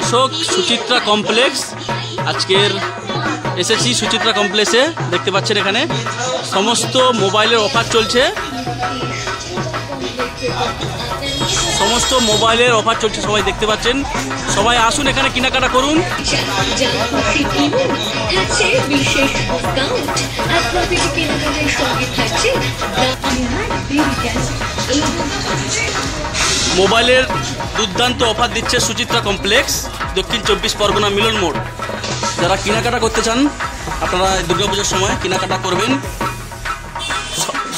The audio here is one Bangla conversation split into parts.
দর্শক, সুচিত্রা কমপ্লেক্স আজকের এসেছি। সুচিত্রা কমপ্লেক্সে দেখতে পাচ্ছেন এখানে সমস্ত মোবাইলের অফার চলছে, সমস্ত মোবাইলের অফার চলছে, সবাই দেখতে পাচ্ছেন। সবাই আসুন, এখানে কেনাকাটা করুন। মোবাইলের দুর্দান্ত অফার দিচ্ছে সুচিত্রা কমপ্লেক্স, দক্ষিণ 24 পরগনা মিলন মোড়। যারা কেনাকাটা করতে চান আপনারা দুর্গাপুজোর সময় কেনাকাটা করবেন।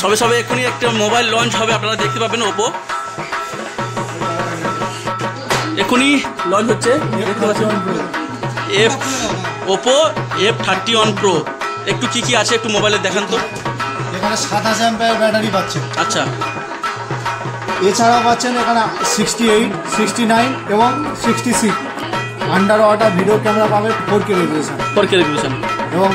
সবে সবে এক্ষুনি একটা মোবাইল লঞ্চ হবে, আপনারা দেখতে পাবেন। ওপো এক্ষুনি লঞ্চ হচ্ছে, দেখতে পাচ্ছেন। Oppo F31 Pro। একটু কি আছে একটু মোবাইলে দেখান তো। এখানে 7000 অ্যাম্পিয়ার ব্যাটারি পাচ্ছেন। আচ্ছা, এছাড়াও পাচ্ছেন এখানে 68, 69 এবং 66 আন্ডার ওয়াটার ভিডিও ক্যামেরা পাবেন 4K রেজোলিউশন। এবং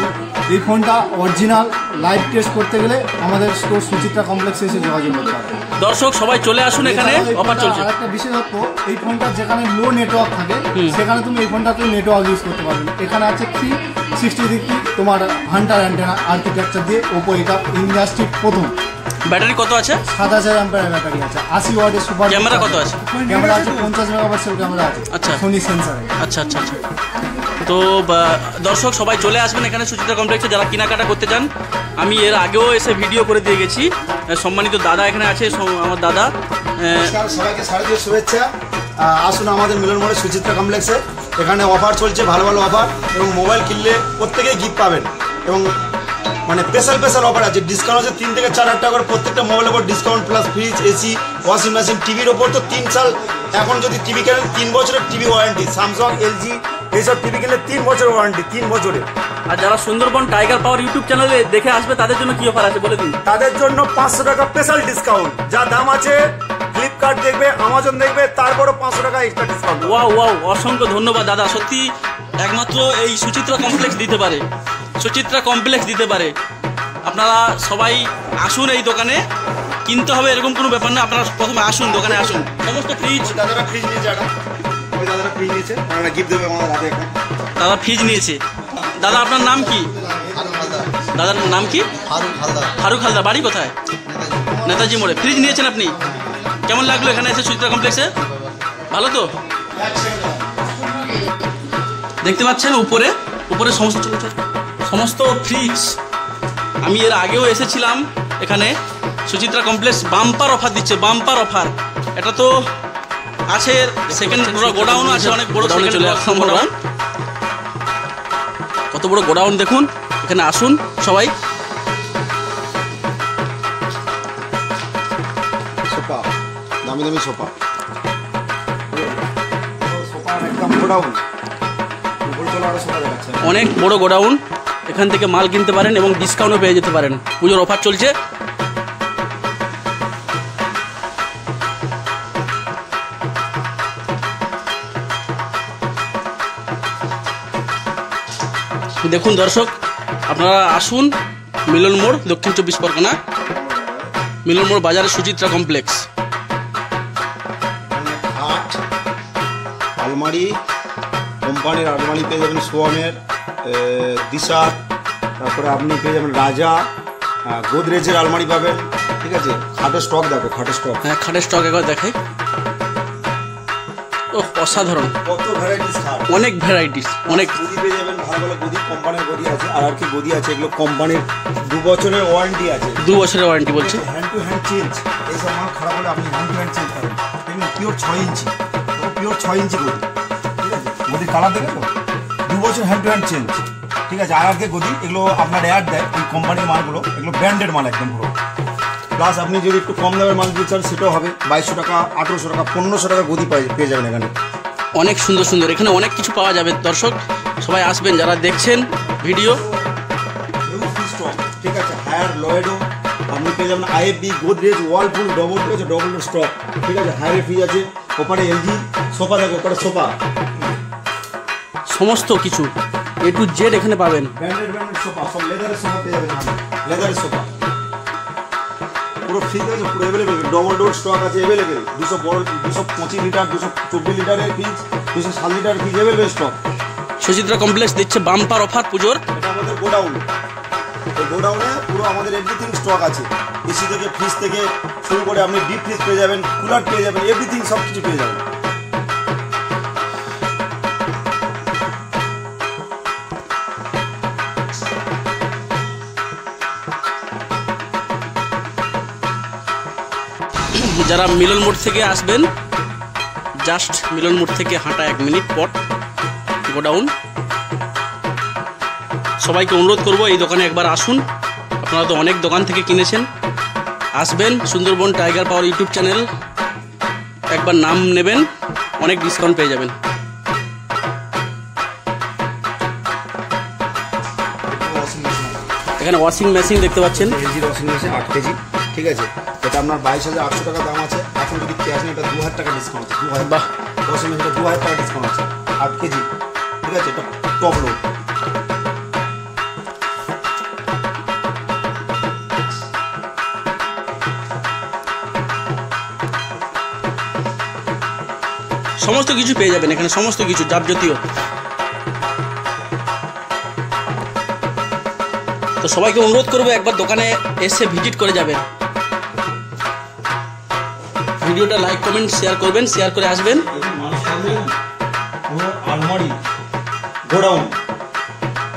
এই ফোনটা অরিজিনাল লাইভ টেস্ট করতে গেলে আমাদের স্টোর সুচিত্রা কমপ্লেক্সে এসে যোগাযোগ করতে হবে। দর্শক সবাই চলে আসুন, এখানে অফার চলছে। আরেকটা বিশেষত্ব, এই ফোনটা যেখানে লো নেটওয়ার্ক থাকে সেখানে তুমি এই ফোনটাতে নেটওয়ার্ক ইউজ করতে পারবে। এখানে আছে 360 ডিগ্রি তোমার হান্টার অ্যান্টেনা আর্কিটেকচার দিয়ে ওপো এটা ইন্ডাস্ট্রির প্রথম। ব্যাটারি কত আছে? 7000 অ্যাম্পিয়ার ব্যাটারি আছে। 80 ওয়াটের সুপার। ক্যামেরা কত আছে? ক্যামেরা আছে 50 মেগাপিক্সেল ক্যামেরা আছে। আচ্ছা, সোনি সেন্সর। আচ্ছা। তো দর্শক সবাই চলে আসবেন এখানে সুচিত্রা কমপ্লেক্সে যারা কেনাকাটা করতে চান। আমি এর আগেও এসে ভিডিও করে দিয়ে গেছি। সম্মানিত দাদা এখানে আছে, আমার দাদা। সবাইকে শারদীয় শুভেচ্ছা। আসুন আমাদের মিলন মোড়ে সুচিত্রা কমপ্লেক্সে। এখানে অফার চলছে, ভালো ভালো অফার, এবং মোবাইল কিনলে প্রত্যেকেই গিফট পাবেন। এবং মানে স্পেশাল অফার আছে, ডিসকাউন্ট আছে 3 থেকে 4 হাজার টাকা করে প্রত্যেকটা মোবাইলের উপর discount, plus fridge, AC, washing machine, টিভির ওপর তো 3 সাল। এখন যদি টিভি কেনেন 3 বছরের টিভি ওয়ারেন্টি, স্যামসাং, এলজি এইসব টিভি কিনলে 3 বছরের ওয়ারেন্টি, 3 বছরের। আর যারা সুন্দরবন টাইগার পাওয়ার ইউটিউব চ্যানেলে দেখে আসবে তাদের জন্য কি অফার আছে বলে দিন। তাদের জন্য 500 টাকা স্পেশাল ডিসকাউন্ট। যা দাম আছে ফ্লিপকার্ট দেখবে, আমাজন দেখবে, তারপরও 500 টাকা এক্সট্রা ডিসকাউন্ট। ওয়াও, অসংখ্য ধন্যবাদ দাদা। সত্যি একমাত্র এই সুচিত্রা কমপ্লেক্স দিতে পারে, সুচিত্রা কমপ্লেক্স দিতে পারে। আপনারা সবাই আসুন, এই দোকানে কিনতে হবে এরকম কোনো ব্যাপার না। আপনারা প্রথমে আসুন, দোকানে আসুন। সমস্ত ফ্রিজ, দাদারা ফ্রিজ নিয়েছে, ওই দাদারা ফ্রিজ নিয়েছে, ওনারা গিফট দেবে আমাদের হাতে। এখন দাদা ফ্রিজ নিয়েছে। দাদা আপনার নাম কি? দাদার নাম কি? ফারুক হালদার। বাড়ি কোথায়? নেতাজি মোড়ে। ফ্রিজ নিয়েছেন আপনি? কেমন লাগলো এখানে এসে সুচিত্রা কমপ্লেক্সে? ভালো তো? দেখতে পাচ্ছেন উপরে সমস্ত ফ্রিজ। আমি এর আগেও এসেছিলাম এখানে। সুচিত্রা কমপ্লেক্স বাম্পার অফার দিচ্ছে, বাম্পার অফার। এটা তো আছে, সেকেন্ড গোডাউন আছে, অনেক বড় গোডাউন। কত বড় গোডাউন দেখুন। এখানে আসুন সবাই। সোফা, দামি সোফা, একদম গোডাউন, অনেক বড় গোডাউন। এখান থেকে মাল কিনতে পারেন এবং ডিসকাউন্টও পেয়ে যেতে পারেন। পুজোর অফার চলছে। দেখুন দর্শক, আপনারা আসুন মিলন মোড়, দক্ষিণ 24 পরগনা মিলন মোড় বাজারে সুচিত্রা কমপ্লেক্স। খাট, আলমারি, কোম্পানির আলমারি পেয়ে যাবেন সোয়ামের, দিশার, তারপরে আপনি পেয়ে যাবেন রাজা, গোদরেজের আলমারি পাবেন। ঠিক আছে, খাটের স্টক দেখো, খাটের স্টক। হ্যাঁ, খাটের স্টক একবার দেখাই। ও অসাধারণ, কত ভ্যারাইটিস খাট, অনেক ভ্যারাইটিস, অনেক গদি পেয়ে যাবেন, ভালো ভালো গদি, কোম্পানির গদি আছে। আর কি গদি আছে, এগুলো কোম্পানির 2 বছরের ওয়ারেন্টি আছে। 2 বছরের ওয়ারেন্টি বলছে। হ্যান্ড টু হ্যান্ড চেঞ্জ, এইসব মাল খারাপ হলে আপনি হ্যান্ড টু হ্যান্ড চেঞ্জ করেন। দেখুন পিওর 6 ইঞ্চি, পিওর 6 ইঞ্চি গদি। ঠিক আছে, গদির কালার দেখে তো 2 বছর হ্যান্ড টু হ্যান্ড চেঞ্জ। ঠিক আছে, আর আগে গদি এগুলো আপনার এয়ার দেয়, এই কোম্পানির মালগুলো, এগুলো ব্র্যান্ডেড মাল একদম পুরো। প্লাস আপনি যদি একটু কম দামের মাল দিতে চান সেটাও হবে। 2200 টাকা, 1800 টাকা, 1500 টাকা গদি পেয়ে যাবেন এখানে। অনেক সুন্দর সুন্দর এখানে অনেক কিছু পাওয়া যাবে। দর্শক সবাই আসবেন যারা দেখছেন ভিডিও। ঠিক আছে, হায়ার লয়েডো আপনি পেয়ে যাবেন, আইএফবি, গোদরেজ, ওয়ালপুল, ডবল স্টক। ঠিক আছে, হায়ার ফ্রিজ আছে, ওপারে এলজি সোফা দেখো, ওপারে সোফা, সমস্ত কিছু A to Z এখানে পাবেন। ব্র্যান্ডেড সোফা, সব লেদারের সোফা পেয়ে যাবেন, লেদারের সোফা। পুরো ফ্রিজ আছে, পুরো অ্যাভেলেবেল, ডবল ডোর স্টক আছে অ্যাভেলেবেল, 225 লিটার, 224 লিটারের fridge, 207 litre fridge available stock. Suchitra complex দিচ্ছে বাম্পার অফার পুজোর। এটা আমাদের গোডাউন, এই গোডাউনে পুরো আমাদের এভরিথিং স্টক আছে, এসি থেকে ফ্রিজ থেকে শুরু করে আপনি ডিপ ফ্রিজ পেয়ে যাবেন, কুলার পেয়ে যাবেন, এভরিথিং সব কিছু পেয়ে যাবেন। যারা মিলন মোড় থেকে আসবেন, জাস্ট মিলন মোড় থেকে হাঁটা 1 মিনিট পর গোডাউন। সবাইকে অনুরোধ করব এই দোকানে একবার আসুন। আপনারা তো অনেক দোকান থেকে কিনেছেন, আসবেন সুন্দরবন টাইগার পাওয়ার ইউটিউব চ্যানেল, একবার নাম নেবেন, অনেক ডিসকাউন্ট পেয়ে যাবেন। এখানে ওয়াশিং মেশিন দেখতে পাচ্ছেন, এলজির ওয়াশিং মেশিন 8 কেজি, ঠিক আছে, এটা আপনার 22,800 টাকা দাম আছে। এখন যদি ক্যাশ নেন এটা 2000 টাকা ডিসকাউন্ট আছে, 2000। বাহ, ওয়াশিং মেশিনটা 2000 টাকা ডিসকাউন্ট আছে, 8 কেজি, ঠিক আছে, এটা টপ লোড। সমস্ত কিছু পেয়ে যাবেন এখানে, সমস্ত কিছু যাবতীয়। তো সবাইকে অনুরোধ করবো একবার দোকানে এসে ভিজিট করে যাবেন। ভিডিওটা লাইক কমেন্ট শেয়ার করবেন, শেয়ার করে আসবেন। আলমারি গোডাউন,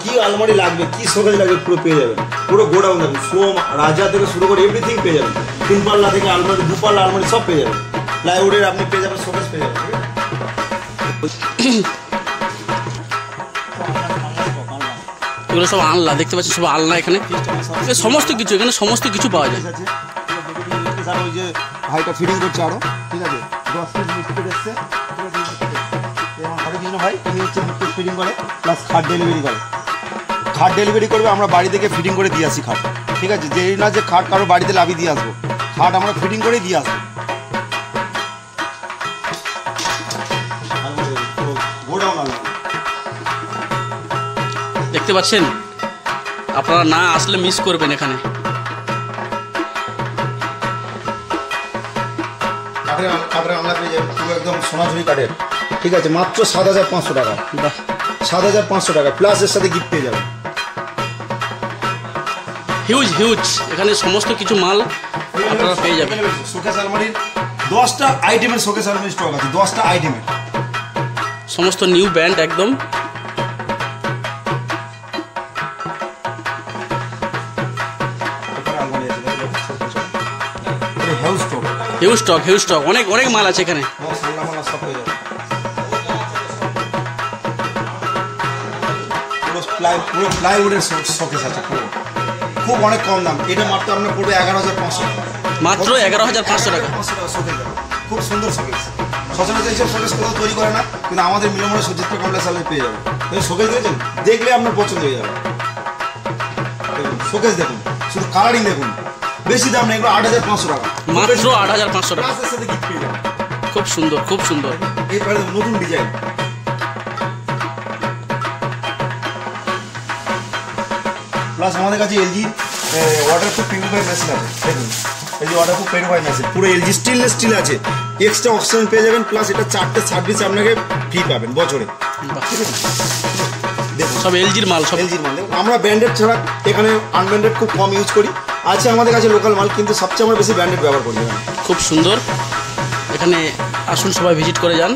কি আলমারি লাগবে, কি শোকেজ লাগবে পুরো পেয়ে যাবেন, পুরো গোডাউন থাকবে, সোম রাজা থেকে শুরু করে এভরিথিং পেয়ে যাবেন, 3 পাল্লা থেকে আলমারি, 2 পাল্লা আলমারি সব পেয়ে যাবেন, প্লাইউডের আপনি পেয়ে যাবেন, শোকেজ পেয়ে যাবেন। এগুলো সব আলনা দেখতে পাচ্ছি, সব আলনা এখানে, সমস্ত কিছু এখানে সমস্ত কিছু পাওয়া যায়। ওই যে ভাইটা ফিডিং করছে আরো, ঠিক আছে, 10 পিস বিস্কুট এসছে, ভাই তিনি হচ্ছে ফিডিং করে প্লাস খাট ডেলিভারি করে, খাট ডেলিভারি করবে, আমরা বাড়ি থেকে ফিডিং করে দিয়ে আসি খাট, ঠিক আছে, যে না যে খাট কারো বাড়িতে লাভিয়ে দিয়ে আসবো, খাট আমরা ফিডিং করে দিয়ে আসবো। দেখতে পাচ্ছেন, আপনারা না আসলে মিস করবেন এখানে। কাঠের আলনা পেয়ে যাবেন, পুরো একদম সোনাঝুরি কাঠের, ঠিক আছে, মাত্র 7,500 টাকা, 7,500 টাকা প্লাস এর সাথে গিফট পেয়ে যাবেন। হিউজ হিউজ এখানে সমস্ত কিছু মাল আপনারা পেয়ে যাবেন। শোকেস আলমারির 10টা আইটেমের শোকেস আলমারি স্টক আছে, 10টা আইটেমের, সমস্ত নিউ ব্র্যান্ড একদম। হিউজ স্টক, হিউজ স্টক, অনেক অনেক মাল আছে এখানে। পুরো প্লাইউডের শোকেস আছে, খুব অনেক কম দাম, এটা মাত্র আপনার পড়বে 11,500 টাকা, মাত্র 11,500 টাকা। খুব সুন্দর শোকেস, সচরাচর এইসব শোকেস কোথাও তৈরি করে না, কিন্তু আমাদের মিলনমোড়ে সুচিত্রা কমপ্লেক্স পেয়ে যাবে। শোকেস দেখেছেন, দেখলে আপনার পছন্দ হয়ে যাবে। শোকেস দেখুন, শুধু কালারিং দেখুন, বেশি দাম নেই, 8,500 টাকা, মাত্র 8,500 টাকা, সাথে গিফট পেয়ে যাবেন। খুব সুন্দর, খুব সুন্দর। এরপরে নতুন ডিজাইন, প্লাস আমাদের কাছে এলজি ওয়াটারপ্রুফ পিউরিফায়ার মেশিন আছে, দেখুন এই যে ওয়াটারপ্রুফ পিউরিফায়ার মেশিন, পুরো এলজি স্টেনলেস স্টিল আছে, এক্সট্রা অক্সিজেন পেয়ে যাবেন, প্লাস এটা 4টে সার্ভিস আপনাকে ফ্রি পাবেন বছরে, ঠিক আছে। দেখুন সব এলজির মাল, সব এলজির মাল। আমরা ব্র্যান্ডেড ছাড়া এখানে আনব্র্যান্ডেড খুব কম ইউজ করি, আছে আমাদের কাছে লোকাল মাল, কিন্তু সবচেয়ে আমরা বেশি ব্র্যান্ডেড ব্যবহার করি। খুব সুন্দর, এখানে আসুন সবাই ভিজিট করে যান,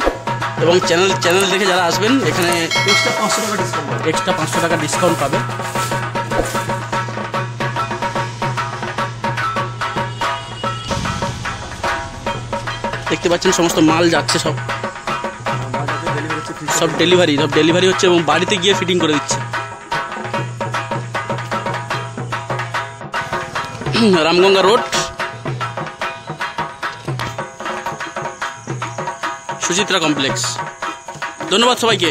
এবং চ্যানেল দেখে যারা আসবেন এখানে এক্সট্রা 500 টাকা ডিসকাউন্ট, এক্সট্রা 500 টাকা ডিসকাউন্ট পাবে। দেখতে পাচ্ছেন সমস্ত মাল যাচ্ছে, সব ডেলিভারি হচ্ছে এবং বাড়িতে গিয়ে ফিটিং করে দিচ্ছে। Ramganga road, Suchitra complex. ধন্যবাদ সবাইকে।